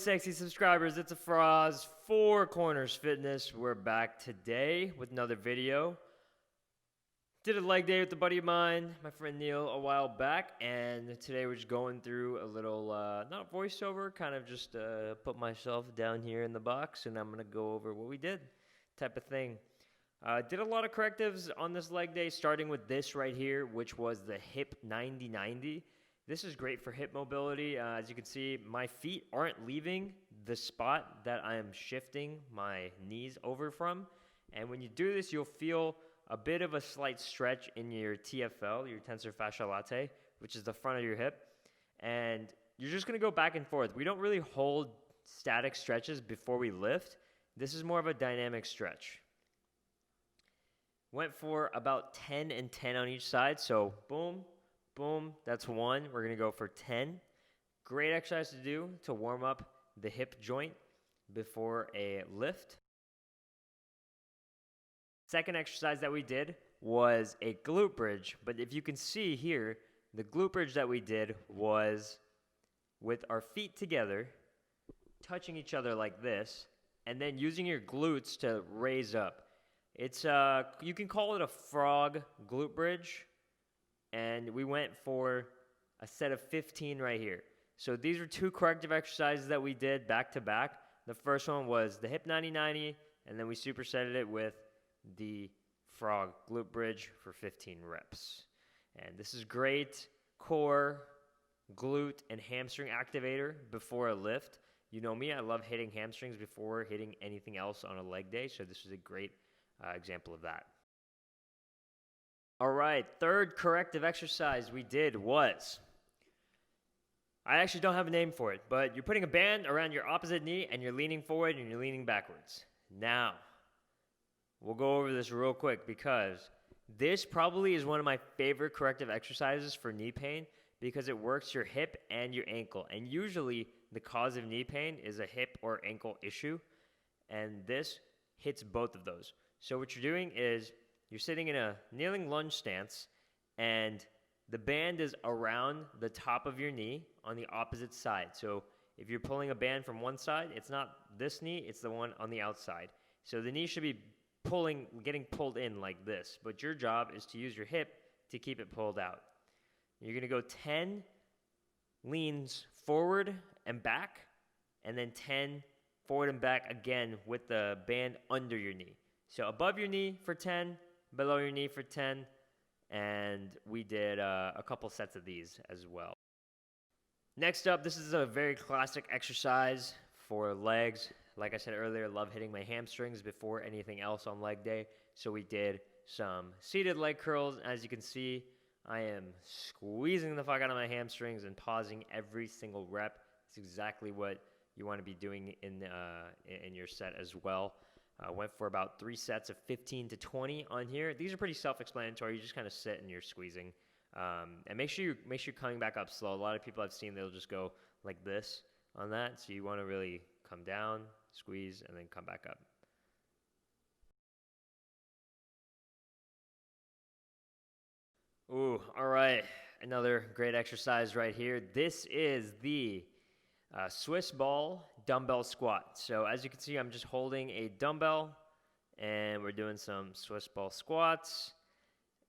sexy subscribers, it's a Froz, Four Corners Fitness. We're back today with another video. Did a leg day with a buddy of mine, my friend Neil, a while back, and today we're just going through a little, not voiceover, kind of just put myself down here in the box, and I'm going to go over what we did, type of thing. Did a lot of correctives on this leg day, starting with this right here, which was the hip 90-90. This is great for hip mobility. As you can see, my feet aren't leaving the spot that I am shifting my knees over from. And when you do this, you'll feel a bit of a slight stretch in your TFL, your tensor fasciae latae, which is the front of your hip. And you're just going to go back and forth. We don't really hold static stretches before we lift. This is more of a dynamic stretch. Went for about 10 and 10 on each side. So boom. Boom, that's one. We're going to go for 10. Great exercise to do to warm up the hip joint before a lift. Second exercise that we did was a glute bridge. But if you can see here, the glute bridge that we did was with our feet together, touching each other like this, and then using your glutes to raise up. It's you can call it a frog glute bridge. And we went for a set of 15 right here. So these are two corrective exercises that we did back to back. The first one was the hip 90-90, and then we supersetted it with the frog glute bridge for 15 reps. And this is great core, glute, and hamstring activator before a lift. You know me, I love hitting hamstrings before hitting anything else on a leg day, so this is a great example of that. All right, third corrective exercise we did was, I actually don't have a name for it, but you're putting a band around your opposite knee and you're leaning forward and you're leaning backwards. Now, we'll go over this real quick because this probably is one of my favorite corrective exercises for knee pain because it works your hip and your ankle. And usually the cause of knee pain is a hip or ankle issue, and this hits both of those. So what you're doing is, you're sitting in a kneeling lunge stance, and the band is around the top of your knee on the opposite side. So if you're pulling a band from one side, it's not this knee, it's the one on the outside. So the knee should be getting pulled in like this, but your job is to use your hip to keep it pulled out. You're going to go 10 leans forward and back, and then 10 forward and back again with the band under your knee. So above your knee for 10, below your knee for 10, and we did a couple sets of these as well. Next up, this is a very classic exercise for legs. Like I said earlier, I love hitting my hamstrings before anything else on leg day, so we did some seated leg curls. As you can see, I am squeezing the fuck out of my hamstrings and pausing every single rep. It's exactly what you want to be doing in your set as well. Went for about 3 sets of 15 to 20 on here. These are pretty self-explanatory. You just kind of sit and you're squeezing. And make sure you're coming back up slow. A lot of people I've seen, they'll just go like this on that. So you want to really come down, squeeze, and then come back up. Ooh, all right. Another great exercise right here. This is the Swiss ball dumbbell squat. So as you can see, I'm just holding a dumbbell and we're doing some Swiss ball squats.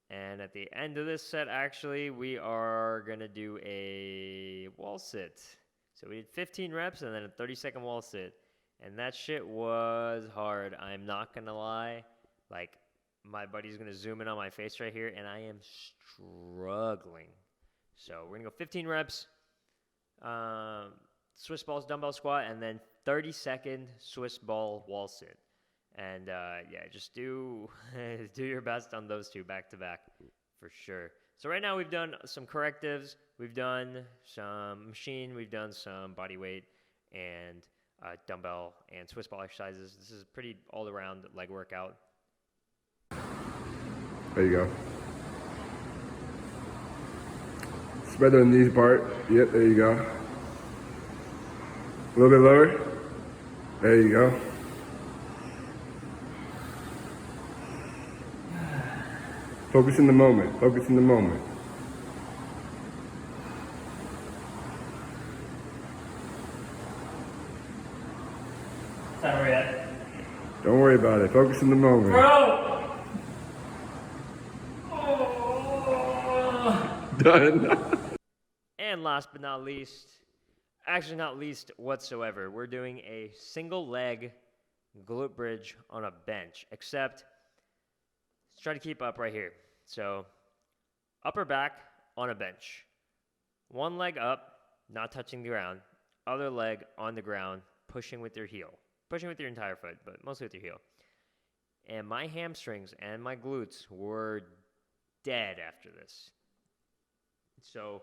And at the end of this set, actually, we are going to do a wall sit. So we did 15 reps and then a 30-second wall sit. And that shit was hard. I'm not going to lie. Like, my buddy's going to zoom in on my face right here, and I am struggling. So we're going to go 15 reps. Swiss balls dumbbell squat, and then 30-second Swiss ball wall sit. And yeah, just do your best on those two back to back for sure. So right now we've done some correctives, we've done some machine, we've done some body weight and dumbbell and Swiss ball exercises. This is a pretty all around leg workout. There you go. Spread the knees apart. Yep, there you go. A little bit lower. There you go. Focus in the moment. Focus in the moment. Not where yet. Don't worry about it. Focus in the moment. Bro! Oh. Done. And last but not least, actually not least whatsoever, we're doing a single leg glute bridge on a bench, except let's try to keep up right here. So upper back on a bench. One leg up, not touching the ground. Other leg on the ground, pushing with your heel. Pushing with your entire foot, but mostly with your heel. And my hamstrings and my glutes were dead after this. So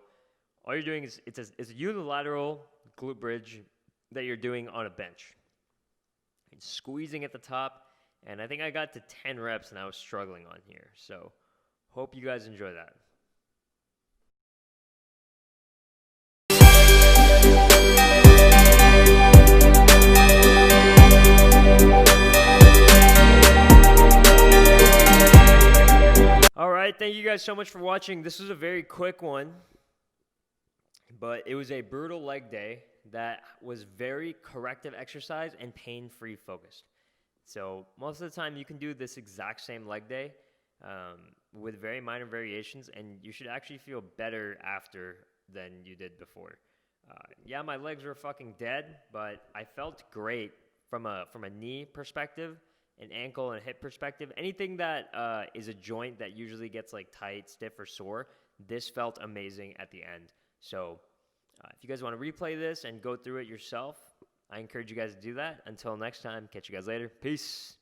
all you're doing is it's a unilateral glute bridge that you're doing on a bench. It's squeezing at the top, and I think I got to 10 reps and I was struggling on here. So hope you guys enjoy that. All right, thank you guys so much for watching. This was a very quick one, but it was a brutal leg day that was very corrective exercise and pain-free focused. So most of the time you can do this exact same leg day with very minor variations, and you should actually feel better after than you did before. Yeah, my legs were fucking dead, but I felt great from a knee perspective, an ankle and hip perspective. Anything that is a joint that usually gets like tight, stiff, or sore, this felt amazing at the end. So if you guys want to replay this and go through it yourself, I encourage you guys to do that. Until next time, catch you guys later. Peace.